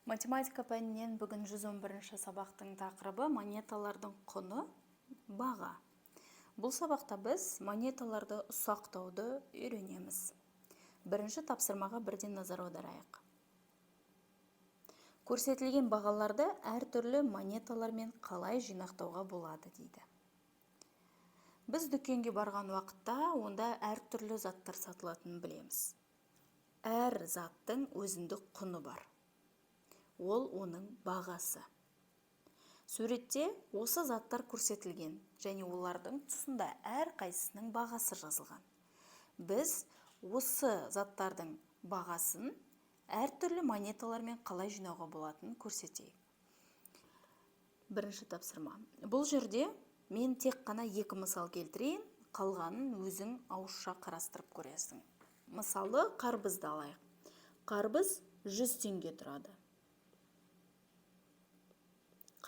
Математика пәнінен бүгін 111-ші сабақтың тақырыбы монеталардың құны, баға. Бұл сабақта біз монеталарды ұсақтауды үйренеміз. Бірінші тапсырмаға бірден назар аударайық. Көрсетілген бағаларды әртүрлі монеталармен қалай жинақтауға болады дейді. Біз дүкенге барған уақытта онда әртүрлі заттар сатылатынын білеміз. Әр заттың өзіндік құны бар. Ол оның бағасы. Суретте осы заттар көрсетілген, және олардың тұсында әр қайсысының бағасы жазылған. Біз осы заттардың бағасын әртүрлі монеталармен қалай жинауға болатынын көрсетейік. Бірінші тапсырма. Бұл жерде мен тек қана екі мысал келтірейін, қалғанын өзің ауызша қарастырып көресің. Мысалы, қарбызды алайық. Қарбыз 100 теңге тұрады.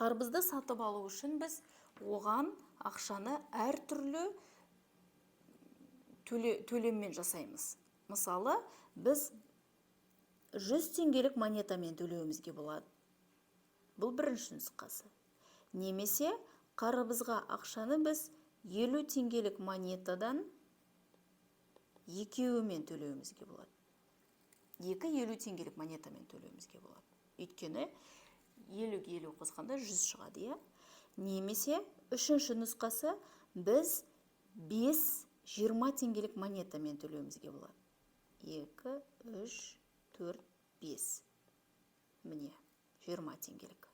Қарбызды сатып алу үшін біз оған ақшаны әртүрлі төлеммен жасаймыз. Мысалы, біз 100 теңгелік монетамен төлеуімізге болады. Бұл бірінші нұсқасы. Немесе қарбызға ақшаны біз 50 теңгелік монетадан екеуімен төлеуімізге болады. 50 теңгелік монетамен төлеуімізге болады. Өйткені 50-50 қосқанда 100 шығады. Немесе үшінші нұсқасы біз 5-20 теңгелік монетамен төлеуімізге болады. 2, 3, 4, 5. Міне, 20 теңгелік.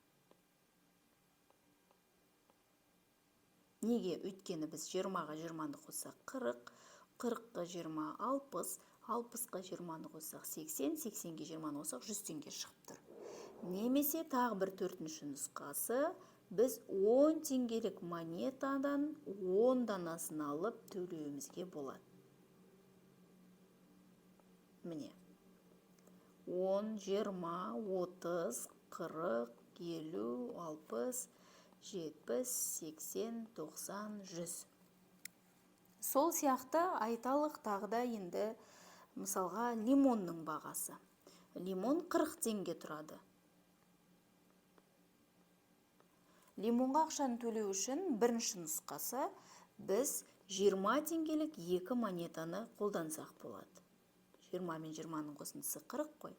Неге? Өйткені біз 20-ға 20-ны қоссақ 40, 40-ға 20, 60, 60-ға 20-ны қоссақ 80, 80-ге 20-ны қоссақ 100 теңге шығып тұр. Немесе тағы бір төртінші нұсқасы, біз 10 теңгелік монетадан 10 данасын алып төлеуімізге болады. Міне, 10, 20, 30, 40, 50, 60, 70, 80, 90, 100. Сол сияқты айталық тағы да енді мысалға лимонның бағасы. Лимон 40 теңге тұрады. Лимонға ақшаны төлеу үшін бірінші нұсқасы біз 20 теңгелік екі монетаны қолдансақ болады. 20 мен 20-ның қосындысы 40 қой.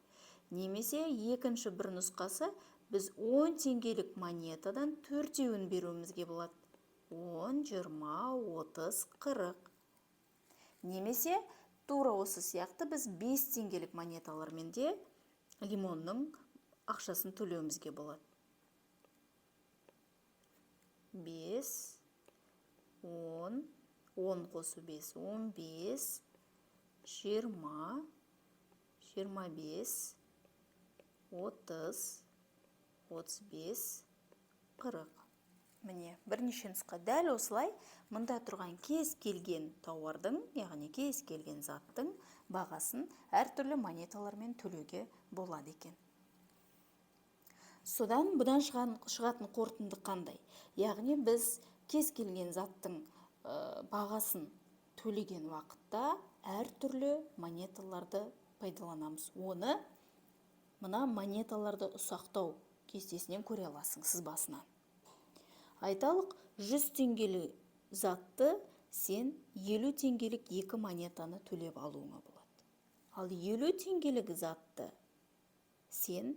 Немесе екінші бір нұсқасы біз 10 теңгелік монетадан төртеуін беруімізге болады. 10, 20, 30, 40. Немесе тура осы сияқты біз 5 теңгелік монеталармен де лимонның ақшасын төлеуімізге болады. 5, 10, 10 қосу 5, 15, 20, 25, 30, 35, 40. Міне, бірнеше нұсқа. Дәл осылай мұнда тұрған кез келген тауардың, яғни кез келген заттың бағасын әртүрлі монеталармен төлеуге болады екен. Содан бұдан шығатын қорытынды қандай? Яғни біз кез келген заттың бағасын төлеген уақытта әртүрлі монеталарды пайдаланамыз. Оны мына монеталарды ұсақтау кестесінен көре аласың сызбасынан. Айталық, 100 теңгелі затты сен 50 теңгелік екі монетаны төлеп алуыңа болады. Ал 50 теңгелік затты сен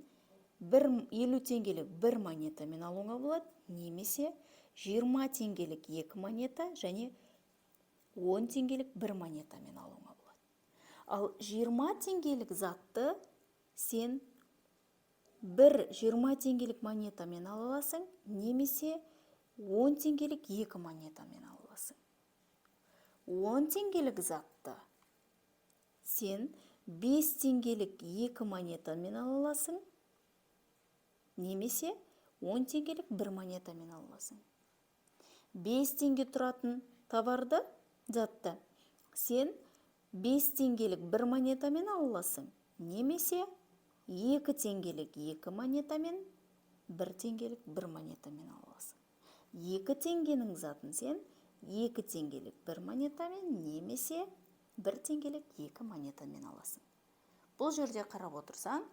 50 теңгелік бір монетамен алуыңа болады, немесе 20 теңгелік екі монета және 10 теңгелік бір монетамен алуыңа болады. Ал 20 теңгелік затты сен 20 теңгелік монетамен аласың, немесе 10 теңгелік екі монетамен аласың. 10 теңгелік затты сен 5 теңгелік екі монетамен аласың, немесе 10 теңгелік бір монетамен аласың. 5 теңге тұратын товарды, затты, сен 5 теңгелік бір монетамен аласың, немесе 2 теңгелік екі монетамен, 1 теңгелік бір монетамен аласың. 2 теңгенің затын сен 2 теңгелік бір монетамен, немесе 1 теңгелік екі монетамен аласың. Бұл жерде қарап отырсаң,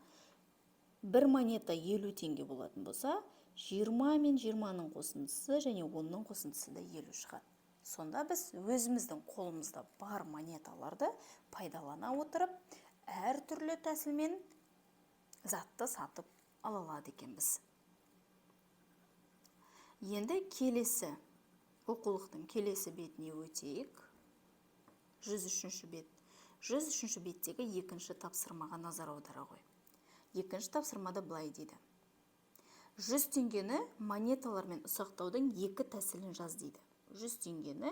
бір монета 50 теңге болатын болса, 20 мен 20-ның қосындысы және 10-ның қосындысы да 50 шығады. Сонда біз өзіміздің қолымызда бар монеталарды пайдалана отырып, әр түрлі тәсілмен затты сатып ала алады екенбіз. Енді келесі оқулықтың келесі бетіне өтейік. 103 бет. 103 беттегі екінші тапсырмаға назар аудара ғой. Екінші тапсырмада былай дейді. 100 теңгені монеталармен ұсақтаудың екі тәсілін жаз дейді. 100 теңгені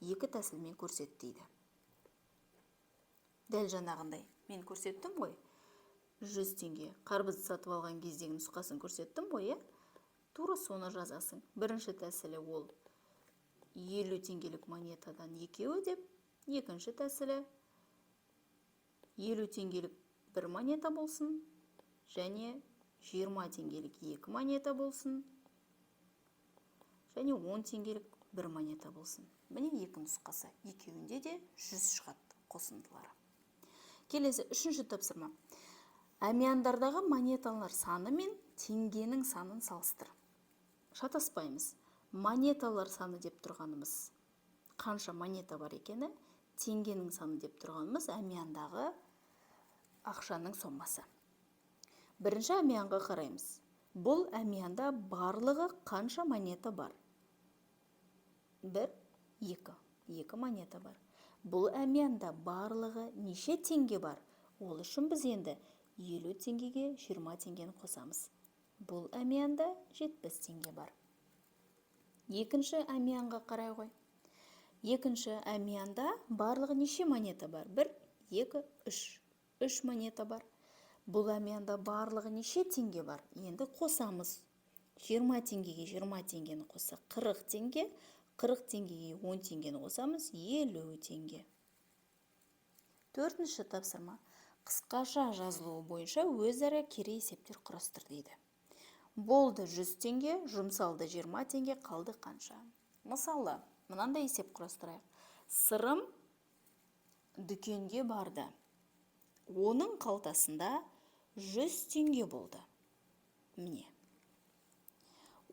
екі тәсілмен көрсет дейді. Дәл жаңағындай мен көрсеттім ғой. 100 теңге қарбызды сатып алған кездегі нұсқасын көрсеттім ғой, тура соны жазасың. Бірінші тәсілі ол 50 теңгелік монетадан екеуі деп, екінші тәсілі 50 теңгелік бір монета болсын, және 20 теңгелік екі монета болсын, және 10 теңгелік бір монета болсын. Міне екі нұсқасы. Екеуінде де 100 шығады қосындылары. Келесі үшінші тапсырма. Әмияндардағы монеталар саны мен теңгенің санын салыстыр. Шатаспаймыз. Монеталар саны деп тұрғанымыз қанша монета бар екені, теңгенің саны деп тұрғанымыз әмияндағы ақшаның сомасы. Бірінші әмиянға қараймыз. Бұл әмиянда барлығы қанша монета бар? 1, 2. 2 монета бар. Бұл әмиянда барлығы неше теңге бар? Ол үшін біз енді 50 теңгеге 20 теңгені қосамыз. Бұл әмиянда 70 теңге бар. Екінші әмиянға қарай ғой. Екінші әмиянда барлығы неше монета бар? 1, 2, 3. 3 монета бар. Бұл әмиянда барлығы неше теңге бар? Енді қосамыз. 20 теңгеге 20 теңгені қоса 40 теңге, 40 теңгеге 10 теңгені қосамыз 50 теңге. Төртінші тапсырма. Қысқаша жазылуы бойынша өзара кері есептер құрастыр дейді. Болды 100 теңге, жұмсалды 20 теңге, қалды қанша? Мысалы, мынандай есеп құрастырайық. Сырым дүкенге барды. Оның қалтасында 100 теңге болды. Міне.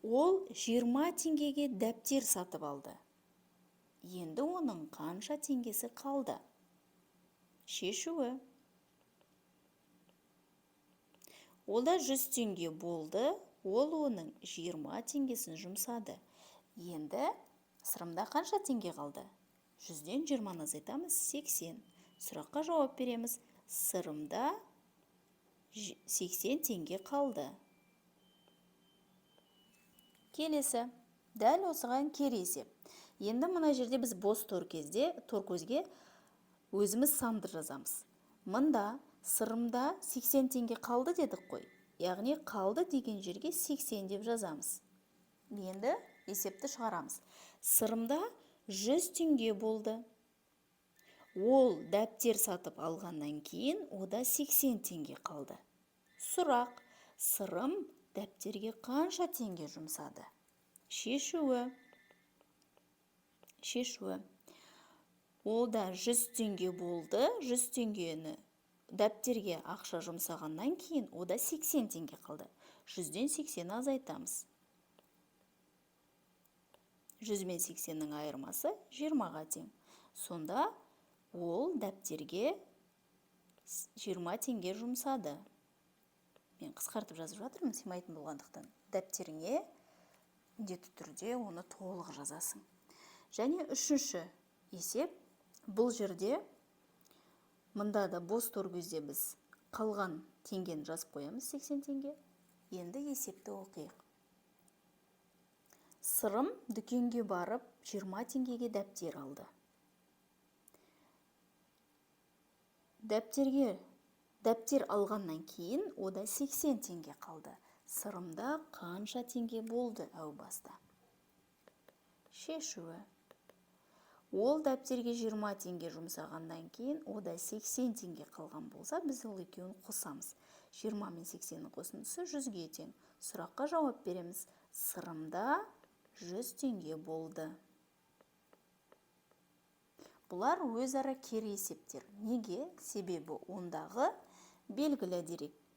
Ол 20 теңгеге дәптер сатып алды. Енді оның қанша теңгесі қалды? Шешуі. Олда 100 теңге болды, ол оның 20 теңгесін жұмсады. Енді сырымда қанша теңге қалды? 100-ден 20-ны азайтамыз, 80. Сұраққа жауап береміз. Сырымда 80 теңге қалды. Келесі, дәл осыған кері есеп. Енді мына жерде біз бос торкөзге өзіміз санды жазамыз. Мында сырымда 80 теңге қалды дедік қой. Яғни қалды деген жерге 80 деп жазамыз. Енді есепті шығарамыз. Сырымда 100 теңге болды. Ол дәптер сатып алғаннан кейін ода 80 теңге қалды. Сұрақ, сырым дәптерге қанша теңге жұмсады? Шешуі. Олда 100 теңге болды. 100 теңгені дәптерге ақша жұмсағаннан кейін ода 80 теңге қалды. 100-ден 80-ні азайтамыз. 100 мен 80-ның айырмасы 20-ға тең. Сонда ол дәптерге 20 теңге жұмсады. Мен қысқартып жазып жатырмын, сыймайтын болғандықтан. Дәптеріңе міндетті түрде оны толық жазасың. Және үшінші есеп, бұл жерде мында да бос торкөзде біз қалған теңгені жазып қоямыз, 80 теңге. Енді есепті оқиық. Сырым дүкенге барып 20 теңгеге дәптер алды. Дәптер алғаннан кейін ода 80 теңге қалды. Сырымда қанша теңге болды әу баста? Шешуі. Ол дәптерге 20 теңге жұмсағаннан кейін ода 80 теңге қалған болса, біз ол екеуін қосамыз. 20 мен 80-ның қосындысы 100-ге тең. Сұраққа жауап береміз. Сырымда 100 теңге болды. Бұлар өзара кері есептер. Неге? Себебі ондағы белгілі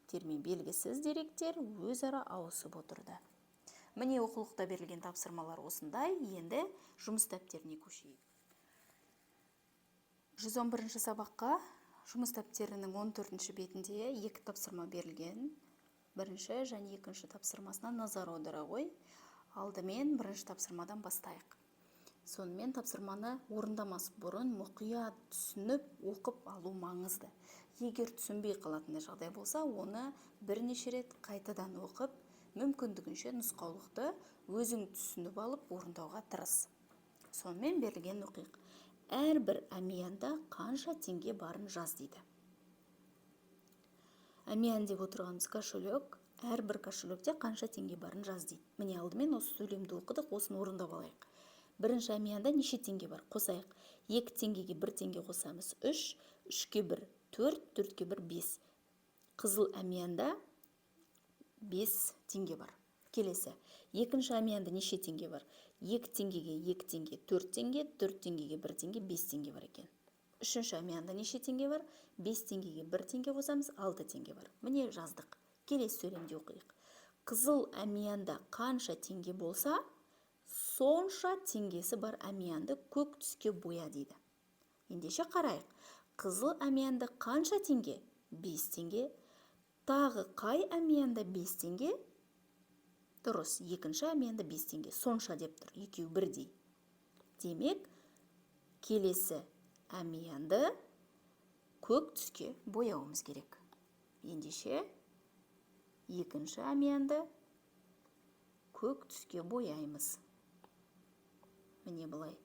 деректер мен белгісіз деректер өзара ауысып отырды. Міне оқулықта берілген тапсырмалар осындай. Енді жұмыс дәптеріне көшейік. 111 сабаққа жұмыс дәптерінің 14 бетінде екі тапсырма берілген. Бірінші және екінші тапсырмасына назар аудара ғой. Алдымен бірінші тапсырмадан бастайық. Сонымен тапсырманы орындамас бұрын мұқият түсініп, оқып алу маңызды. Егер түсінбей қалатындай жағдай болса, оны бірнеше рет қайтадан оқып, мүмкіндігінше нұсқаулықты өзің түсініп алып орындауға тырыс. Сонымен берілген оқиық. Әрбір әмиянда қанша теңге барын жаз дейді. Әмиян деп отырғанымыз кошелек, әрбір кошелекте қанша теңге барын жаз дейді. Міне алдымен осы сөйлемді оқыдық, осыны орындап алайық. Бірінші әмиянда неше теңге бар? Қосайық. 2 теңгеге 1 теңге қосамыз 3, 3-ке 1 4, 4-ке 1 5. Қызыл әмиянда 5 теңге бар. Келесі. Екінші әмиянда неше теңге бар? 2 теңгеге 2 теңге 4 теңге, 4 теңгеге 1 теңге 5 теңге бар екен. Үшінші әмиянда неше теңге бар? 5 теңгеге 1 теңге қосамыз 6 теңге бар. Міне жаздық. Келесі сөйлемде оқиық. Қызыл әмиянда қанша теңге болса, сонша теңгесі бар әмиянды көк түске боя дейді. Ендеше қарайық. Қызыл әмиянда қанша теңге? 5 теңге. Тағы қай әмиянда 5 теңге? Дұрыс, екінші әмиянда 5 теңге. Сонша деп тұр, екеуі бірдей. Демек, келесі әмиянды көк түске бояуымыз керек. Ендеше, екінші әмиянды көк түске бояймыз. Міне бұлай.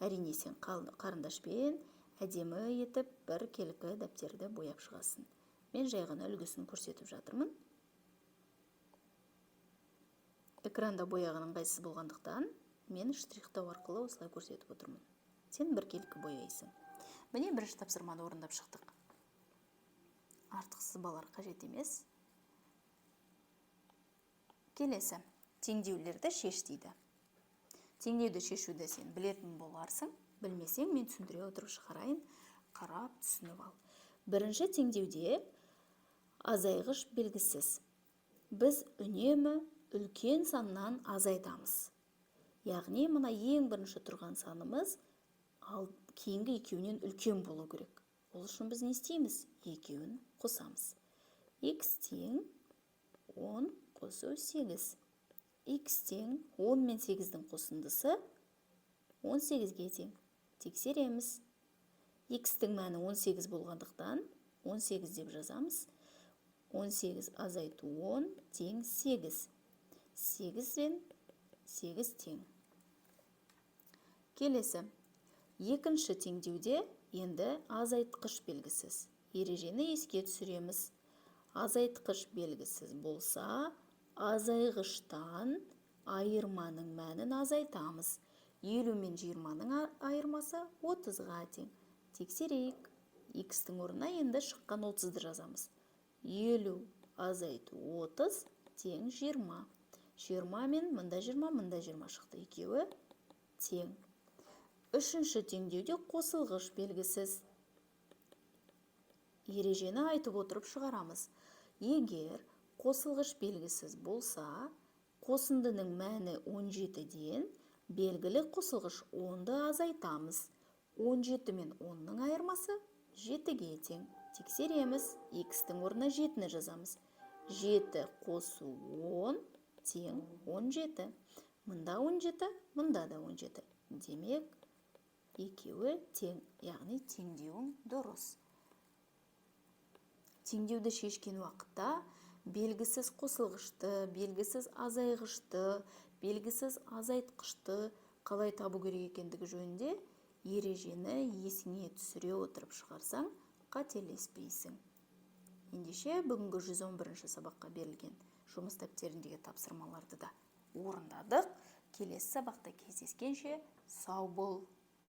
Әрине сен қарындашпен әдемі етіп бір келкі дәптерді бояп шығасың. Мен жай ғана үлгісін көрсетіп жатырмын. Экранда бояғының қайсысы болғандықтан мен штрихтау арқылы осылай көрсетіп отырмын. Сен бір келкі бояйсың. Міне бірінші тапсырманы орындап шықтық. Артық сызбалар қажет емес. Келесі. Теңдеулерді шеш дейді. Теңдеуді шешуді сен білетін боларсың. Білмесең, мен түсіндіре отырып шығарайын, қарап түсініп ал. Бірінші теңдеуде азайғыш белгісіз. Біз үнемі үлкен саннан азайтамыз. Яғни, мына ең бірінші тұрған санымыз кейінгі екеуінен үлкен болу керек. Ол үшін біз не істейміз? Екеуін қосамыз. X тең 10 қосу 8. X тең 10 мен 8-дің қосындысы 18-ге тең. Тексереміз. X-тің мәні 18 болғандықтан 18 деп жазамыз. 18 азайту 10 тең 8. 8-ден 8 тең. Келесі. Екінші теңдеуде енді азайтқыш белгісіз. Ережені еске түсіреміз. Азайтқыш белгісіз болса, азайғыштан айырманың мәнін азайтамыз. 50 мен 20-ның айырмасы 30-ға тең. Тексерейік. X-тің орнына енді шыққан 30-ды жазамыз. 50 азайту 30 тең 20. 20 мен мұнда 20, мұнда 20 шықты. Екеуі тең. Үшінші теңдеуде қосылғыш белгісіз. Ережені айтып отырып шығарамыз. Егер қосылғыш белгісіз болса, қосындының мәні 17-ден белгілі қосылғыш 10-ды азайтамыз. 17 мен 10-ның айырмасы 7-ге тең. Тексереміз. X-тің орнына 7-ні жазамыз. 7 қосу 10 тең 17. Мұнда 17, мұнда да 17. Демек, екеуі тең, яғни теңдеуің дұрыс. Теңдеуді шешкен уақытта белгісіз қосылғышты, белгісіз азайғышты, белгісіз азайтқышты қалай табу керек екендігі жөнінде ережені есіңе түсіре отырып шығарсаң, қателеспейсің. Ендеше бүгінгі 111 сабаққа берілген жұмыс дәптеріндегі тапсырмаларды да орындадық. Келесі сабақта кездескенше сау бол.